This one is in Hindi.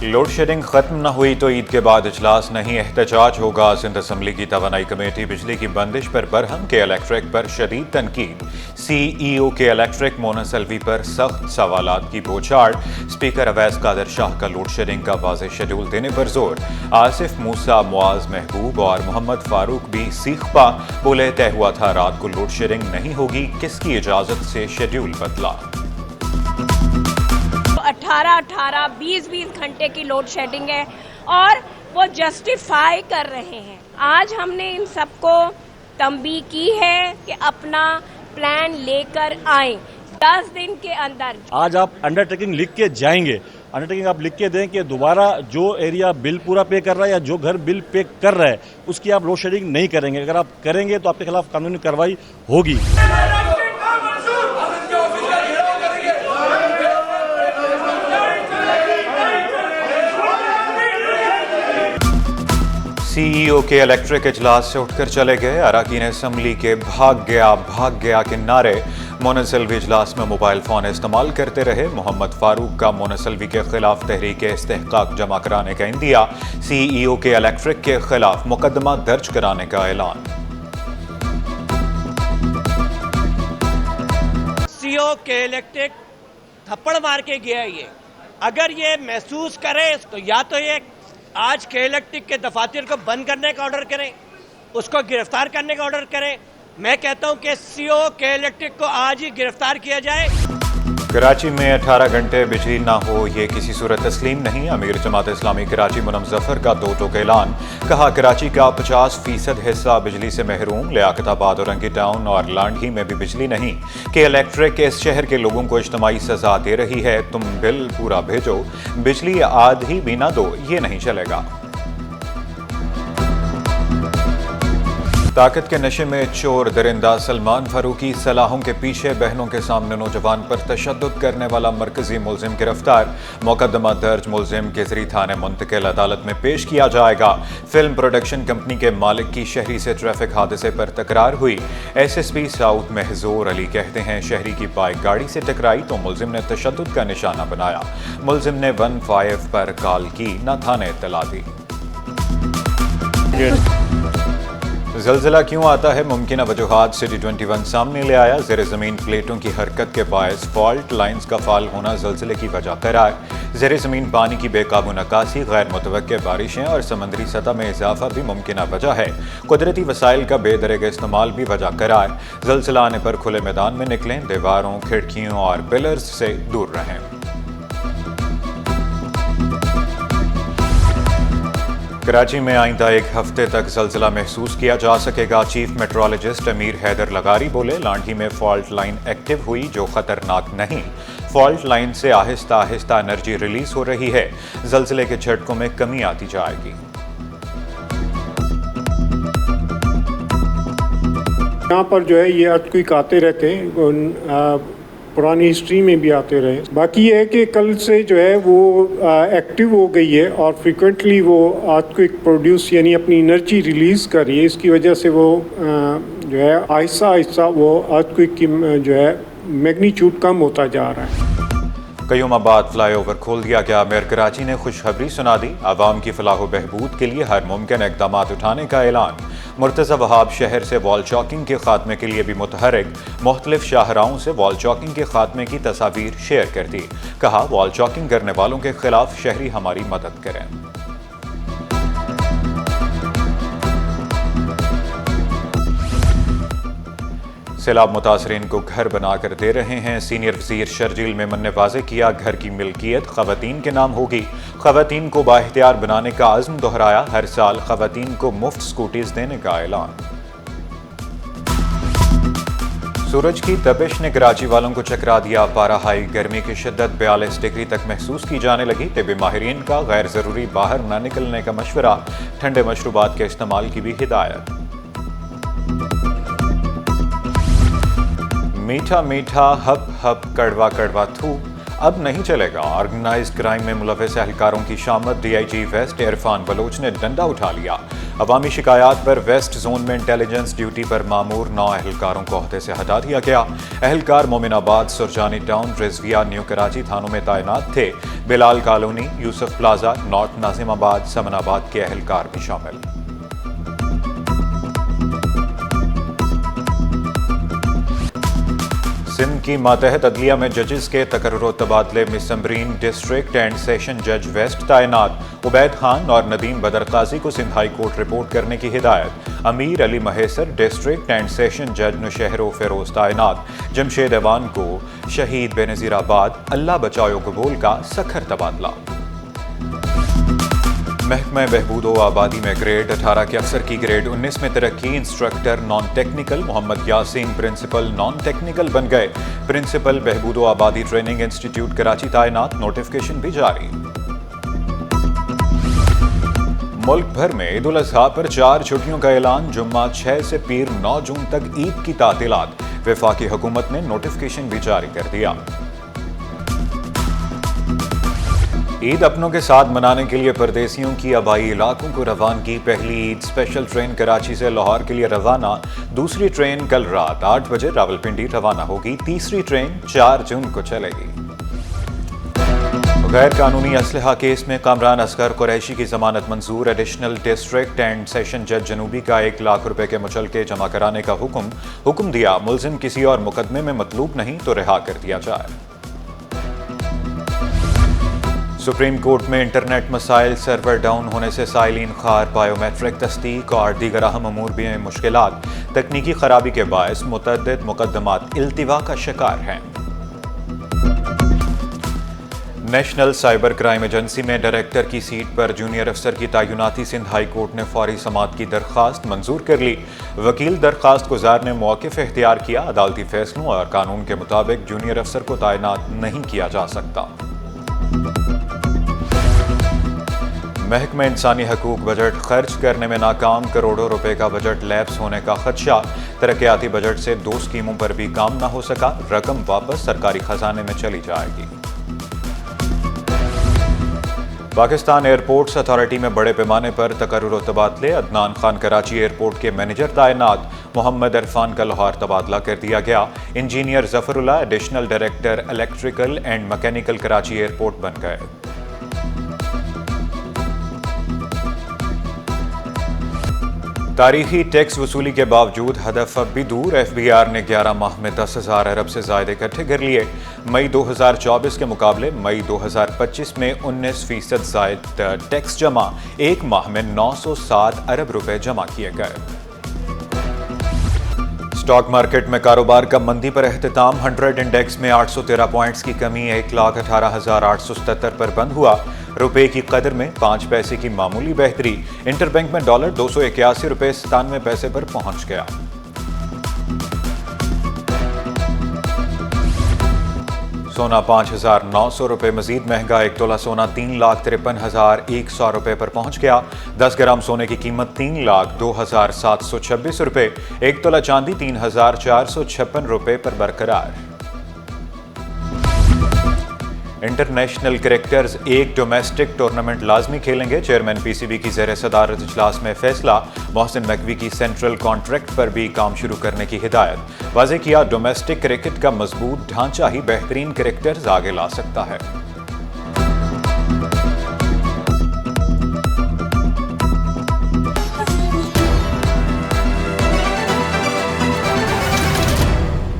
लोड शेडिंग खत्म न हुई तो ईद के बाद इजलास नहीं, एहतजाज होगा। सिंध असम्बली की तवानाई कमेटी बिजली की बंदिश पर बरहम, के इलेक्ट्रिक पर शदीद तनकीद। CEO के इलेक्ट्रिक मोनस अलवी पर सख्त सवालात की बौछार। स्पीकर अवैस कादर शाह का लोड शेडिंग का वाज़ेह शेड्यूल देने पर जोर। आसिफ मूसा, मुआज महबूब और मोहम्मद फारूक भी सीख पा बोले, तय हुआ था रात को लोड शेडिंग नहीं होगी, किसकी इजाजत से शेड्यूल बदला। 18-18, 20-20 घंटे की लोड शेडिंग है और वो जस्टिफाई कर रहे हैं। आज हमने इन सबको तंबीह की है कि अपना प्लान लेकर आए 10 दिन के अंदर। आज आप अंडरटेकिंग लिख के जाएंगे, अंडरटेकिंग आप लिख के दें कि दोबारा जो एरिया बिल पूरा पे कर रहा है या जो घर बिल पे कर रहा है उसकी आप लोड शेडिंग नहीं करेंगे। अगर आप करेंगे तो आपके खिलाफ कानूनी कार्रवाई होगी। CEO के इलेक्ट्रिक इजलास से उठकर चले गए। अरकान असम्बली के भाग गया के नारे। मोनस अलवी इजलास में मोबाइल फोन इस्तेमाल करते रहे। मोहम्मद फारूक का मोनस अलवी के खिलाफ तहरीक इस्तेहकाक जमा कराने का इंदिया। CEO के इलेक्ट्रिक के खिलाफ मुकदमा दर्ज कराने का ऐलान। CEO के इलेक्ट्रिक थप्पड़ मार के गया। ये अगर ये महसूस करे तो या तो ये आज के इलेक्ट्रिक के दफातर को बंद करने का ऑर्डर करें, उसको गिरफ्तार करने का ऑर्डर करें। मैं कहता हूं कि CEO के इलेक्ट्रिक को आज ही गिरफ्तार किया जाए। कराची में 18 घंटे बिजली ना हो ये किसी सूरत तस्लीम नहीं। अमीर जमात इस्लामी कराची मुनम जफर का दो टोक ऐलान। कहा, कराची का 50% हिस्सा बिजली से महरूम। लियाकताबाद, औरंगी टाउन और लांढी में भी बिजली नहीं। कि इलेक्ट्रिक इस शहर के लोगों को इज्तिमाई सजा दे रही है। तुम बिल पूरा भेजो, बिजली आधी भी ना दो, ये नहीं चलेगा। ताकत के नशे में चोर दरिंदा सलमान फारूकी। सलाहों के पीछे बहनों के सामने नौजवान पर तशद्दुद करने वाला मरकजी मुलजिम गिरफ्तार। मुकदमा दर्ज, मुलजिम केजरी थाने मुंतकिल, अदालत में पेश किया जाएगा। फिल्म प्रोडक्शन कंपनी के मालिक की शहरी से ट्रैफिक हादसे पर तकरार हुई। SSP साउथ महजूर अली कहते हैं, शहरी की बाइक गाड़ी से टकराई तो मुलजिम ने तशद्दुद का निशाना बनाया। मुलजिम ने 15 पर कॉल की, न थाने इत्तला दी। ज़लज़ला क्यों आता है, मुमकिन वजूहात सिटी 21 सामने ले आया। ज़ेर ज़मीन प्लेटों की हरकत के बायस फॉल्ट लाइन्स का फाल होना ज़लज़ले की वजह करार। ज़ेर ज़मीन पानी की बेकाबू निकासी, गैर मुतवक्के बारिशें और समंदरी सतह में इजाफा भी मुमकिन वजह है। कुदरती वसाइल का बेदरग इस्तेमाल भी वजह करार। ज़लज़ला आने पर खुले मैदान में निकलें, दीवारों, खिड़कियों और पिलर्स से दूर रहें। कराची में आइंदा एक हफ्ते तक ज़लज़ला महसूस किया जा सकेगा। चीफ मेट्रोलॉजिस्ट अमीर हैदर लगारी बोले, लांढी में फॉल्ट लाइन एक्टिव हुई जो खतरनाक नहीं। फॉल्ट लाइन से आहिस्ता आहिस्ता एनर्जी रिलीज हो रही है। ज़लज़ले के झटकों में कमी आती जाएगी। यहाँ पर जो है ये अर्थक्वेक आते रहते हैं, पुरानी हिस्ट्री में भी आते रहे। बाकी ये है कि कल से जो है वो एक्टिव हो गई है और फ्रीक्वेंटली वो अर्थक्वेक प्रोड्यूस यानी अपनी एनर्जी रिलीज़ कर रही है। इसकी वजह से वो जो है आहिस्ता आहिस्ता वो अर्थक्वेक की जो है मैग्नीट्यूड कम होता जा रहा है। कयूमा बाद फ्लाईओवर खोल दिया गया। मेयर कराची ने खुशखबरी सुना दी। आवाम की फलाह बहबूद के लिए हर मुमकिन इकदाम उठाने का ऐलान। मुर्तज़ा वहाब शहर से वॉल चॉकिंग के खात्मे के लिए भी मुतहरिक। मुख्तलिफ शाहराहों से वॉल चॉकिंग के खात्मे की तस्वीर शेयर कर दी। कहा, वॉल चॉकिंग करने वालों के खिलाफ शहरी हमारी मदद करें। सैलाब मुतासरीन को घर बनाकर दे रहे हैं। सीनियर वज़ीर शर्जील मेमन ने वाज़ेह किया, घर की मिल्कियत ख़वातीन के नाम होगी। ख़वातीन को बाइख्तियार बनाने का अज़्म दोहराया। हर साल ख़वातीन को मुफ्त स्कूटीज़ देने का ऐलान। सूरज की तपिश ने कराची वालों को चकरा दिया। पारा हाई, गर्मी की शिद्दत 42 डिग्री तक महसूस की जाने लगी। तिब्बी माहिरीन का गैर ज़रूरी बाहर न निकलने का मशवरा। ठंडे मशरूबात के इस्तेमाल की भी हिदायत। मीठा मीठा हप हप कड़वा कड़वा थू अब नहीं चलेगा। ऑर्गेनाइज्ड क्राइम में मुलव्वस एहलकारों की शामत। DIG वेस्ट इरफान बलोच ने डंडा उठा लिया। अवामी शिकायत पर वेस्ट जोन में इंटेलिजेंस ड्यूटी पर मामूर 9 एहलकारों को ओहदे से हटा दिया गया। एहलकार मोमिनाबाद, सुरजानी टाउन, रिजविया, न्यू कराची थानों में तैनात थे। Bilal colony, Yusuf plaza, north Nazimabad, Samanabad के एहलकार भी शामिल। सिंध की मातहत अदलिया में जजेस के तकर्रुर तबादले में समरीन डिस्ट्रिक्ट एंड सेशन जज वेस्ट तैनात। उबैद खान और नदीम बदर काजी को सिंध हाई कोर्ट रिपोर्ट करने की हिदायत। अमीर Ali Mahesar district and session जज नौशहरो फिरोज तैनात। जमशेद अवान को शहीद बेनजीराबाद अल्लाह बचाओ कबूल का सखर तबादला। महकमा बहबूद व आबादी में ग्रेड 18 के अफसर की ग्रेड 19 में तरक्की। Instructor non technical Mohammad Yasin principal non technical बन गए। प्रिंसिपल बहबूद व आबादी ट्रेनिंग इंस्टीट्यूट कराची तैनात, नोटिफिकेशन भी जारी। मुल्क भर में ईद उल अजहा पर 4 छुट्टियों का ऐलान। जुम्मा 6 से पीर 9 जून तक ईद की तातीलात। वफाकी हुकूमत ने नोटिफिकेशन भी जारी कर दिया। ईद अपनों के साथ मनाने के लिए परदेसियों की आबाई इलाकों को रवानगी। पहली ईद स्पेशल ट्रेन कराची से लाहौर के लिए रवाना। दूसरी ट्रेन कल रात 8 बजे रावलपिंडी रवाना होगी। तीसरी ट्रेन 4 जून को चलेगी। गैर कानूनी असलहा केस में कामरान असगर कुरैशी की जमानत मंजूर। एडिशनल डिस्ट्रिक्ट एंड सेशन जज जनूबी का 1 लाख रुपए के मुचलके जमा कराने का हुक्म दिया। मुलजिम किसी और मुकदमे में मतलूब नहीं तो रिहा कर दिया जाए। सुप्रीम कोर्ट में इंटरनेट मसाइल, सर्वर डाउन होने से साइलिन खार, बायोमेट्रिक तस्दीक और दीगर अहम अमूर में मुश्किलात। तकनीकी खराबी के बायस मुतअद्दिद मुकदमात इल्तिवा का शिकार हैं। नेशनल साइबर क्राइम एजेंसी में डायरेक्टर की सीट पर जूनियर अफसर की तैनाती। सिंध हाई कोर्ट ने फौरी समाअत की दरख्वास्त मंजूर कर ली। वकील दरख्वास्त गुजार ने मौक़िफ़ इख्तियार किया। अदालती फैसलों और कानून के मुताबिक जूनियर अफसर को तैनात नहीं किया जा सकता। महकमा इंसानी हकूक बजट खर्च करने में नाकाम। करोड़ों रुपए का बजट लैप्स होने का खदशा। तरक्याती बजट से 2 स्कीमों पर भी काम न हो सका। रकम वापस सरकारी खजाने में चली जाएगी। पाकिस्तान एयरपोर्ट्स अथॉरिटी में बड़े पैमाने पर तकर्रुर तबादले। अदनान खान कराची एयरपोर्ट के मैनेजर तैनात। मोहम्मद इरफान का लाहौर तबादला कर दिया गया। Engineer Zafrullah additional director electrical and mechanical Karachi airport बन गए। तारीखी टैक्स वसूली के बावजूद हदफ अब भी दूर। FBI ने 11 माह में 10,000 अरब से ज़्यादा इकट्ठे कर लिए। मई 2024 के मुकाबले मई 2025 में 19% ज़ायद टैक्स जमा। 1 माह में 907 अरब रुपए जमा किए गए। स्टॉक मार्केट में कारोबार का मंदी पर एहतिताम। 100 इंडेक्स में 813 पॉइंट्स की कमी 1,18,877 पर बंद हुआ। रुपए की कदर में 5 पैसे की मामूली बेहतरी। इंटरबैंक में डॉलर 281 रुपए 97 पैसे पर पहुंच गया। सोना 5,900 रुपए मजीद महंगा। 1 तोला सोना 3,53,100 रुपए पर पहुंच गया। 10 ग्राम सोने की कीमत 3,02,726 रुपए। 1 तोला चांदी 3,456 रुपए पर बरकरार। इंटरनेशनल क्रिकेटर्स एक डोमेस्टिक टूर्नामेंट लाजमी खेलेंगे। चेयरमैन PCB की ज़ेर सदारत इजलास में फैसला। मोहसिन नकवी की सेंट्रल कॉन्ट्रैक्ट पर भी काम शुरू करने की हिदायत। वाज़ेह किया डोमेस्टिक क्रिकेट का मजबूत ढांचा ही बेहतरीन क्रिकेटर्स आगे ला सकता है।